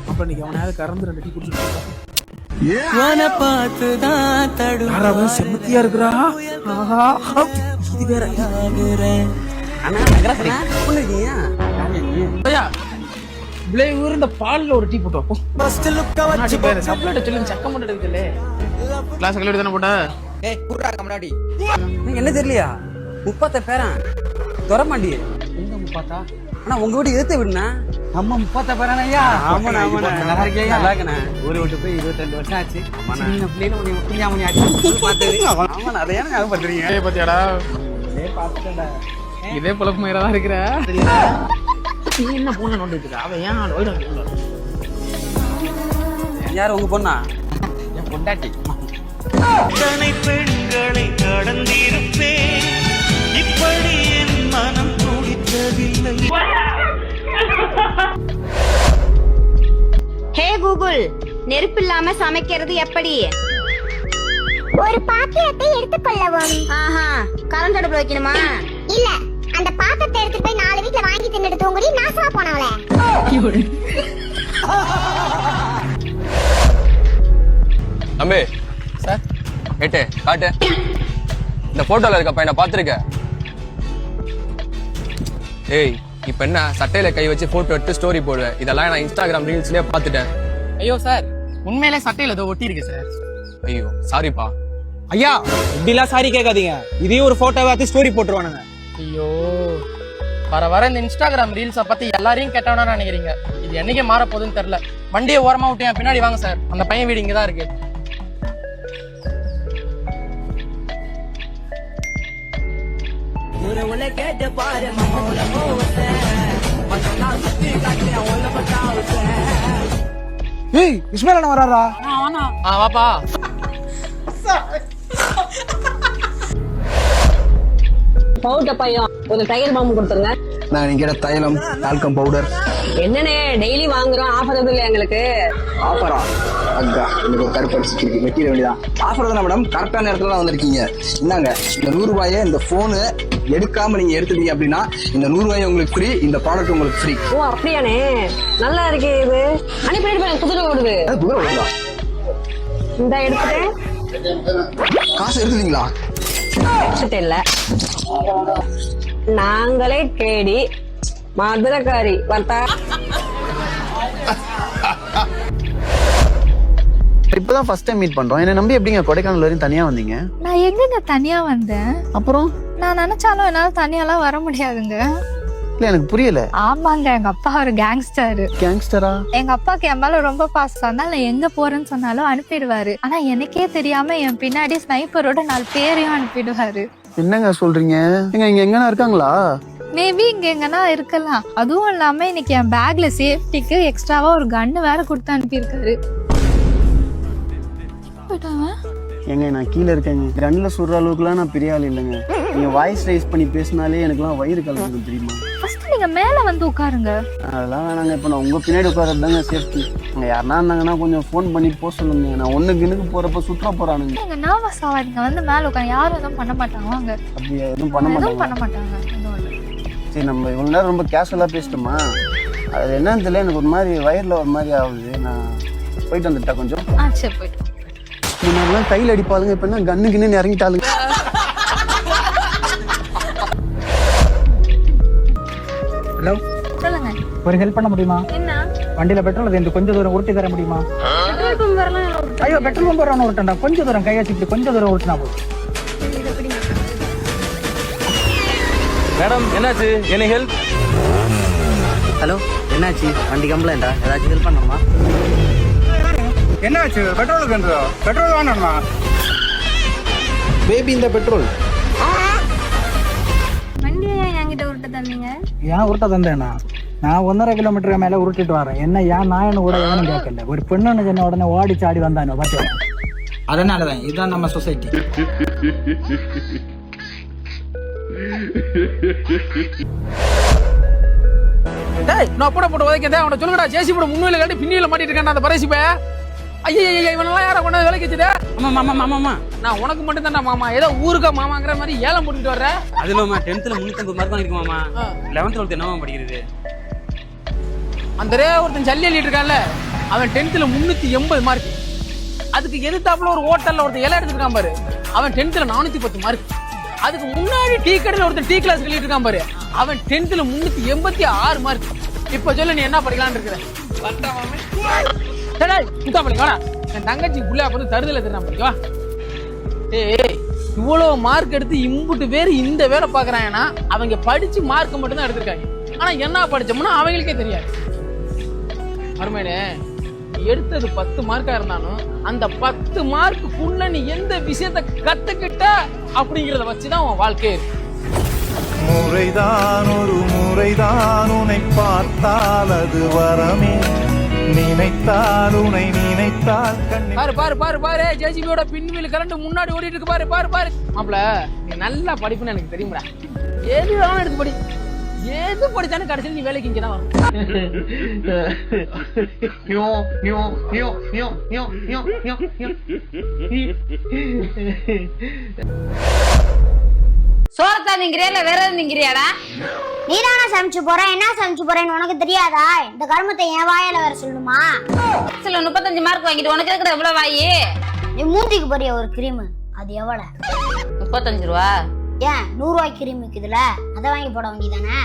அப்ப நீங்க அவனாவது கறந்து 2 டீ குடிச்சிட்டு செம்மத்தியா இருக்கிறா. இது வேற இந்த பால்ல ஒரு டீ போட்டு சக்கம் போட்டு கிளாஸ் கல்லூரி தானே போட்ட. என்ன தெரியலையா 30 பேரா துறமாண்டி எங்க 30 ஆனா உங்க வீடு எதிர்த்து விடுனா அம்மா 30 பேரானா ஐயா. ஆமாண்ணா ஆமாண்ணா நல்லா இருக்கீங்க. நல்லா இருக்கண்ணா. ஊரை விட்டு போய் 22 வருஷம் ஆச்சு. சின்ன பிள்ளைல உன்னை புரியாம ஆச்சு பார்த்தது. ஆமாண்ணா அதை ஏன் ஞாபகப்படுத்துறீங்க? பாத்தியாடா பார்த்துட்டேன்டா. இதே புலப்புமையில தான் இருக்கிற. நீ என்ன போன நோண்டிட்டு இருக்க? அவன் ஏன் யார் உங்க பொண்ணா? என் பொண்டாட்டி. பெண்களை கடந்திருப்பேன் இப்படி என் மனம் துடித்ததில்லை. ஹே கூகுள், நெருப்பு இல்லாம சமைக்கிறது எப்படி? ஒரு பாத்திரத்தை எடுத்துக்கொள்ளவும். ஆஹா, கரண்ட் அடுப்புல வைக்கணுமா? இல்ல, அந்த பாத்திரத்தை எடுத்து போய் 4 வீட்ல வாங்கி தின்னுட்டு தூங்குடி நாசமா போனவளே. தம்பி சார் ஏட்டே காட்டு. இந்த போட்டோல இருக்க பையனை பாத்துருக்க? ஏய் இப்ப என்ன சட்டையில கை வச்சு போட்டோ எடுத்து ஸ்டோரி போடுவேன். இதெல்லாம் நான் இன்ஸ்டாகிராம் ரீல்ஸ்லயே பாத்துட்டேன். ஐயோ சார், உண்மையிலே சட்டையில ஏதோ ஒட்டி இருக்கு சார். ஐயோ சாரிப்பா. ஐயா இப்படிலாம் சாரி கேட்காதீங்க. இதையும் ஒரு போட்டோவை எடுத்து ஸ்டோரி போட்டுருவானுங்க. ஐயோ, வர இந்த இன்ஸ்டாகிராம் ரீல்ஸை பத்தி எல்லாரையும் கேட்டவனா நினைக்கிறீங்க? இது என்னைக்கு மாற போகுதுன்னு தெரியல. வண்டியை ஓரமா விட்டு என் பின்னாடி வாங்க சார். அந்த பையன் வீடு இங்கதான் இருக்கு. ஏய் இஸ்மாயில் அண்ணா வராரா? வாப்பா. பவுடர் பையன் ஒரு டைகர் பாம்பு கொடுத்துருங்க. நான் இங்க தைலம் டால்கம் பவுடர் என்னண்ணே டெய்லி வாங்குறோம், ஆஃபர் எதுவும் இல்லையா எங்களுக்கு? ஆஃபரா? அக்கா எனக்கு ஒரு கருப்படிச்சு வெட்டிட வேண்டியதான். ஆஃபர் தானே மேடம், கரெக்டான நேரத்துல தான் வந்திருக்கீங்க. இந்தாங்க இந்த 100 ரூபாயை இந்த போனு எடுக்காம நீங்க எடுத்துட்டீங்க அப்படின்னா இந்த 100 ரூபாய் உங்களுக்கு ஃப்ரீ, இந்த ப்ராடக்ட் உங்களுக்கு ஃப்ரீ. ஓ அப்படியானே, நல்லா இருக்கு இது. அனுப்பிட்டு குதிரை ஓடுது. குதிரை ஓடுதா? இந்த எடுத்துட்டேன். காசு எடுத்துட்டீங்களா? எடுத்துட்டு இல்ல, நாங்களே தேடி மதுரக்காரி பார்த்தா. இப்பதான் ஃபர்ஸ்ட் டைம் மீட் பண்றோம். என்ன நம்பி எப்படிங்க கொடைக்கானல் வரையும் தனியா வந்தீங்க? நான் எங்கங்க தனியா வந்தேன்? அப்புறம் நான் நினைச்சாலும் என்னால தனியாலாம் வர முடியாதுங்க. இல்ல எனக்கு புரியல. ஆமாங்க, எங்க அப்பா ஒரு கேங்ஸ்டர். கேங்ஸ்டரா? எங்க அப்பாக்கு என் மேல ரொம்ப பாசம். அதனால நான் எங்க போறேன்னு சொன்னாலும் அனுப்பிடுவாரு. ஆனா எனக்கே தெரியாம என் பின்னாடி ஸ்னைப்பரோட 4 பேரையும் அனுப்பிடுவாரு. என்னங்க சொல்றீங்க? இங்க எங்கனா இருக்காங்களா? மேபி இங்க எங்கன்னா இருக்கலாம். அதுவும் இல்லாம இன்னைக்கு என் பேக்ல சேஃப்டிக்கு எக்ஸ்ட்ராவா ஒரு கன்னு வேற கொடுத்து அனுப்பியிருக்காரு. ஏங்க நான் கீழே இருக்கேங்க. கண்ணில் சுடுற அளவுக்குலாம் நான் பெரிய ஆள் இல்லைங்க. நீங்க வாய்ஸ் ரைஸ் பண்ணி பேசினாலே எனக்குலாம் வயிறு கலந்து தெரியுமா? ஃபர்ஸ்ட் நீங்க மேல வந்து உட்காருங்க. அதெல்லாம் வேணாங்க. இப்போ நான் உங்க பின்னாடி உட்காரதாங்க சேஃப்டி. அங்க யாருனா இருந்தாங்கன்னா கொஞ்சம் ஃபோன் பண்ணி போக சொல்லுங்க. நான் ஒண்ணுக்கு போறப்ப சுற்ற போறானுங்க. நீங்க நர்வஸ் ஆகாதீங்க, வந்து மேல உட்காரு. யாரும் எதுவும் பண்ண மாட்டாங்க. வாங்க. அப்படி எதுவும் பண்ண மாட்டாங்க. சரி நம்ம இவ்வளவு நேரம் ரொம்ப கேஷுவலா பேசிட்டோமா? அது என்னன்னு தெரியல, எனக்கு ஒரு மாதிரி வயிறுல ஒரு மாதிரி ஆகுது. நான் போயிட்டு வந்துட்டா கொஞ்சம். சரி போயிட்டு. முன்னாடிலாம் கையில் அடிப்பாளுங்க, இப்ப என்ன கண்ணுக்குன்னு இறங்கிட்டாளுங்க. ஹலோ சொல்லுங்க. ஒரு ஹெல்ப் பண்ண முடியுமா? என்ன? வண்டியில பெட்ரோல் அது கொஞ்சம் தூரம் உருட்டி தர முடியுமா? ஐயோ பெட்ரோல் பம்பர் ஒன்று உருட்டா. கொஞ்சம் தூரம் கையாச்சு இப்படி கொஞ்சம் தூரம் உருட்டினா போதும். மேடம் என்னாச்சு? என்ன ஹெல்ப்? ஹலோ என்னாச்சு? வண்டி கம்ப்ளைண்டா? ஏதாச்சும் ஹெல்ப் பண்ணணுமா? என்னாச்சு? பெட்ரோல் வேணுமா? பேபி இந்த பெட்ரோல் வண்டியை என்கிட்ட உருட்ட தந்தீங்க. ஏன் உருட்ட தந்தேன்னா நான் 1.5 கிலோமீட்டருக்கு மேல உருட்டிட்டு வரேன். என்ன ஏன் நான் என்ன கூட எவனும் கேட்கல. ஒரு பெண்ணு சொன்ன உடனே ஓடி சாடி வந்தானோ பாத்து. அதனாலதான் இதுதான் நம்ம சொசைட்டி. டேய் நான் போட்டு உதைக்கதே அவனை சொல்லுடா. ஜேசி போட முன்னில கட்டி பின்னில மாட்டிட்டு இருக்கான் அந்த பரேசிப்பே. ஐயே இவனெல்லாம் யாரை கொண்டு வந்து வேலைக்கு வச்சுதே? மாமா நான் உனக்கு மட்டும் தான்டா மாமா. ஏதோ ஊருக்கா மாமாங்கிற மாதிரி ஏலம் போட்டுட்டு வர்ற. அது இல்லாம 10th 350 மார்க் தான் இருக்கு மாமா. 11th 12th என்னமா படிக்கிறது? அந்த ஒருத்தன் ஜல்லி எழுதிட்டு இருக்கான்ல, அவன் 10th 380 மார்க். அதுக்கு எதிர்த்தாப்புல ஒரு ஹோட்டல்ல ஒருத்தன் இலை எடுத்துருக்கான் பாரு, அவன் 10th 410 மார்க். அதுக்கு முன்னாடி டீ கடையில் ஒருத்தன் டீ கிளாஸ் எழுதிட்டு இருக்கான் பாரு, அவன் 10th 386 மார்க். இப்ப சொல்ல நீ என்ன படிக்கலான்னு இருக்கிற? என் தங்கச்சி புள்ளையா பார்த்து தருதல தெரியாம இவ்வளவு மார்க் எடுத்து இம்புட்டு பேர் இந்த வேலை பாக்குறாங்கன்னா அவங்க படிச்சு மார்க் மட்டும் தான் எடுத்திருக்காங்க. ஆனா என்ன படிச்சோம்னா அவங்களுக்கே தெரியாது. அருமையிலே எடுத்தது 10 மார்க்கா இருந்தாலும் அந்த 10 மார்க்குள்ள நீ எந்த விஷயத்த கத்துக்கிட்ட அப்படிங்கறத வச்சுதான் உன் வாழ்க்கை இருக்கு. முறைதான் ஒரு முறைதான் உன்னை பார்த்தால் அது வரமே, நினைத்தால் உன்னை நினைத்தால் பாரு பாரு பாரு பாரு ஜேசிபியோட பின்வீல் கரண்ட் முன்னாடி ஓடிட்டு இருக்கு பாரு பாரு பாரு. மாப்ள நீ நல்லா படிப்புன்னு எனக்கு தெரியும்டா. எது வேணாலும் எடுத்து படி, எது படிச்சாலும் கடைசியில் நீ வேலைக்கு இங்கதான் வரும். சோறத்தா நீங்கிறியா இல்ல வேற எதுவும் நீங்கிறியாடா? நீதானா சமைச்சு போற, என்ன சமைச்சு போறேன்னு உனக்கு தெரியாதா? இந்த கருமத்தை என் வாயால வேற சொல்லுமா? சில 35 மார்க் வாங்கிட்டு உனக்கு இருக்கிற எவ்வளவு வாயி? நீ மூஞ்சிக்கு போறிய ஒரு கிரீம், அது எவ்வளவு? 35 ரூபா. ஏன் 100 ரூபாய் கிரீம் இருக்குதுல, அதை வாங்கி போட வேண்டியதானே?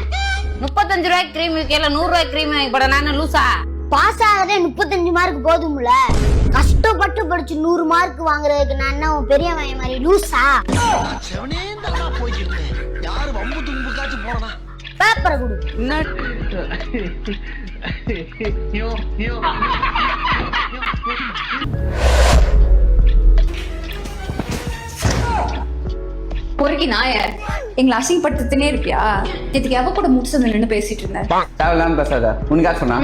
35 ரூபாய்க்கு கிரீம் விற்கல 100 ரூபாய்க்கு கிரீம் வாங்கி போட நான் லூசா? பாஸ் ஆகதே 35 மார்க் போதும்ல, கஷ்டப்பட்டு படிச்சு 100 மார்க் வாங்குறதுக்கு நான் என்ன உன் பெரிய வய மாதிரி லூசா? பேப்பரை கொடு. பொறுக்கி நாய எங்களை அசிங்கப்படுத்தினே இருப்பியா? இதுக்கு எவ கூட முடிச்சது நின்று பேசிட்டு இருந்தேன். தேவையில்லாம பேசாத. உனக்கு யார் சொன்னா?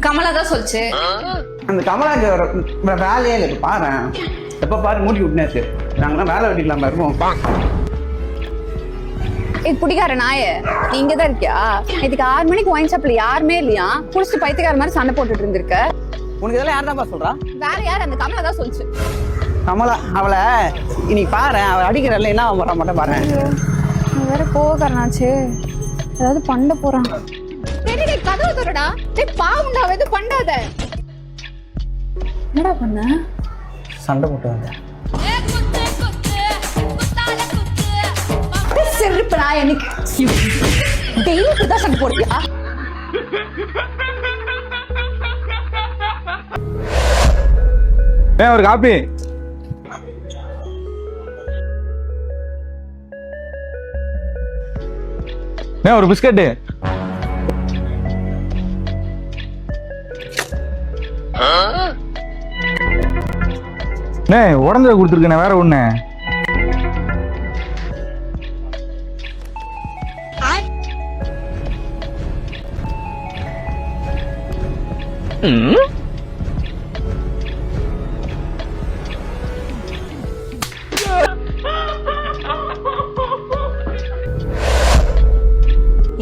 கமலா தான் சொல்லுச்சு. அந்த கமலாக்கு வேலையே இல்லை பாரு. எப்ப பாரு மூடி விட்டுனேச்சு. நாங்களாம் வேலை வெட்டிக்கலாம் இருக்கோம். இது பிடிக்கார நாய நீ இங்கதான் இருக்கியா? இதுக்கு 6 மணிக்கு ஒயின் ஷாப்ல யாருமே இல்லையா? குளிச்சுட்டு பைத்தியக்கார மாதிரி சண்டை போட்டுட்டு இருந்திருக்க. உனக்கு இதெல்லாம் யார் தான் சொல்றா? வேற யார்? அந்த கமலா தான் சொல்லுச்சு. கமலா அவளை இன்னைக்கு பாரு, அவள் அடிக்கிறல்ல என்ன வர மாட்டேன் பாரு. வேற கோவக்காரனாச்சு, ஏதாவது பண்ண போறான். கதவு தரடா. பாவுண்டா எதுவும் பண்ணாத. என்னடா பண்ண? சண்டை போட்டு வந்தேன். செருப்பு நான் எனக்கு டெய்லி தான் சண்டை போடுறியா? ஒரு காப்பி. ஒரு பிஸ்கட். உடஞ்ச கொடுத்துருக்கேன் வேற ஒண்ணு.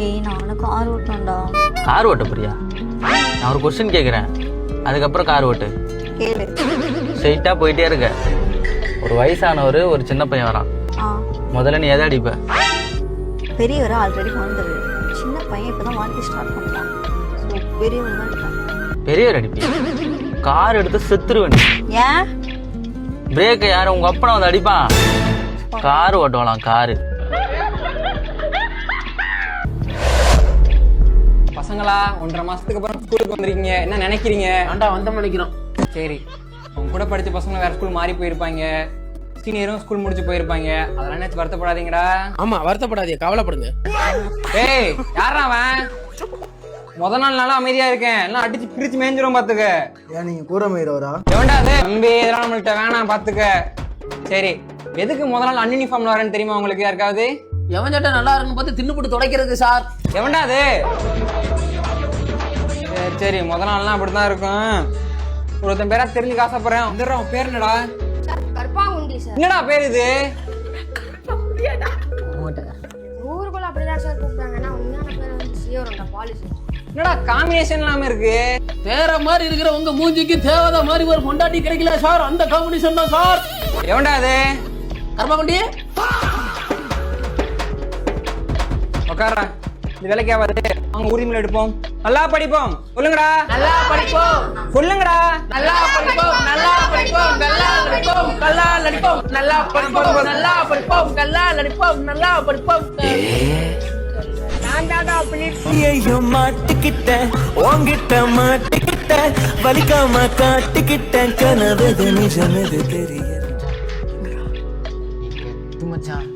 ஏய் நான் கார் ஓட்டணும்டா. கார் ஓட்ட போறியா? நான் ஒரு கொஸ்டின் கேக்குறேன், அதுக்கப்புறம் கார் ஓட்டு. கேளு. ஸ்ட்ரைட்டா போயிட்டே இருக்க. ஒரு வயசானவர் ஒரு சின்ன பையன் வரான். முதல்ல நீ எதை அடிப்ப? பெரியவர் ஆல்ரெடி வந்தது, சின்ன பையன் இப்பதான் வாழ்க்கை ஸ்டார்ட் பண்ணலாம். பெரியவர் தான் இருக்கான். பெரியவர் அடிப்பி? கார் எடுத்து செத்துருவேன். ஏன்? பிரேக்கை யாரு உங்க அப்பனை வந்து அடிப்பான்? கார் ஓட்டுவாளாம் காரு. பசங்களா 1.5 மாசத்துக்கு அப்புறம் ஸ்கூலுக்கு வந்திருக்கீங்க, என்ன நினைக்கிறீங்க? ஆண்டா வந்த நினைக்கிறோம். சரி, உங்க கூட படிச்ச பசங்க வேற ஸ்கூல் மாறி போயிருப்பாங்க, சீனியரும் ஸ்கூல் முடிச்சு போயிருப்பாங்க. அதெல்லாம் நினைச்சு வருத்தப்படாதீங்கடா. ஆமா வருத்தப்படாதீங்க, கவலைப்படுங்க. ஏய் யாரா அவன்? முத நாள் நாளும் அமைதியா இருக்கேன், எல்லாம் அடிச்சு பிரிச்சு மேஞ்சிரும் பாத்துக்க. ஏன் நீங்க கூட மயிரவரா? எவன்டா அது? தம்பி இதெல்லாம் நம்மள்ட்ட வேணாம் பாத்துக்க. சரி, எதுக்கு முத நாள் அன்யூனிஃபார்ம்ல வரேன்னு தெரியுமா உங்களுக்கு யாருக்காவது? எவன் சட்டை நல்லா இருக்குன்னு பார்த்து தின்னுபுட்டு துடைக்கிறது சார். எவன்டா அது? சரி முத நாள்லாம் அப்படிதான் இருக்கும். ஒருத்தன் பேரா தெரிஞ்சு ஆசைப்படுறேன். வந்துடுறான். பேர் என்னடா? கற்பாங்குண்டி சார். என்னடா பேர் இது? ஊருக்குள்ள அப்படிதான் சார் கூப்பிட்டாங்கன்னா உண்மையான பேர் வந்து சியோரண்டா பாலிசி. என்னடா காம்பினேஷன் இல்லாம இருக்கு? வேற மாதிரி இருக்கிற உங்க மூஞ்சிக்கு தேவதா மாதிரி ஒரு கொண்டாட்டி கிடைக்கல சார், அந்த காம்பினேஷன் தான் சார். எவன்டா அது? கர்மகுண்டி உட்கார்றா. இது வேலைக்கு ஆகாது, அவங்க உரிமையில எடுப்போம். நல்லா படிப்போம் சொல்லுங்கடா. நல்லா படிப்போம் சொல்லுங்கடா. நல்லா படிப்போம் நல்லா படிப்போம் நல்லா நடிப்போம் கல்லா நடிப்போம் நல்லா படிப்போம் நல்லா படிப்போம் கல்லா நடிப்போம் நல்லா படிப்போம். மாட்டிக்கிட்ட உங்கிட்ட மாட்டிக்கிட்ட வலிக்காம காட்டிக்கிட்ட கனவு நிஜமது தெரிய மச்சான்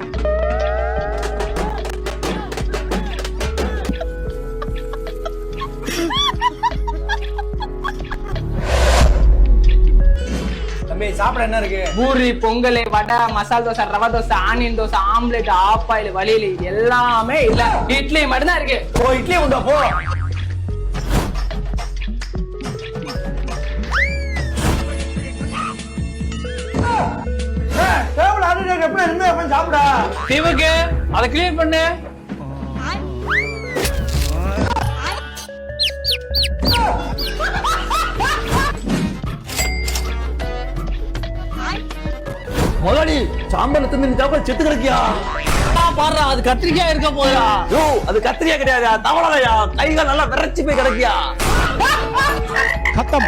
சாப்பிட என்ன இருக்கு? பூரி பொங்கல் வடை மசால் dosa rava dosa onion dosa omelette of oil வழியில எல்லாமே இல்ல இட்லி மட்டும் தான் இருக்கு. ஓ இட்லி உண்டா போ. சாப்பிடா சிவுக்கு அதை கிளீன் பண்ணு. முதலாளி சாம்பல் தின்னு சாப்பிட செத்து கிடக்கியா? பாடுறா அது கத்திரிக்காய் இருக்க போதா? யோ அது கத்திரிக்காய் கிடையாது தவளையா, கைகள் நல்லா விரைச்சி போய் கிடக்கியா? खत्म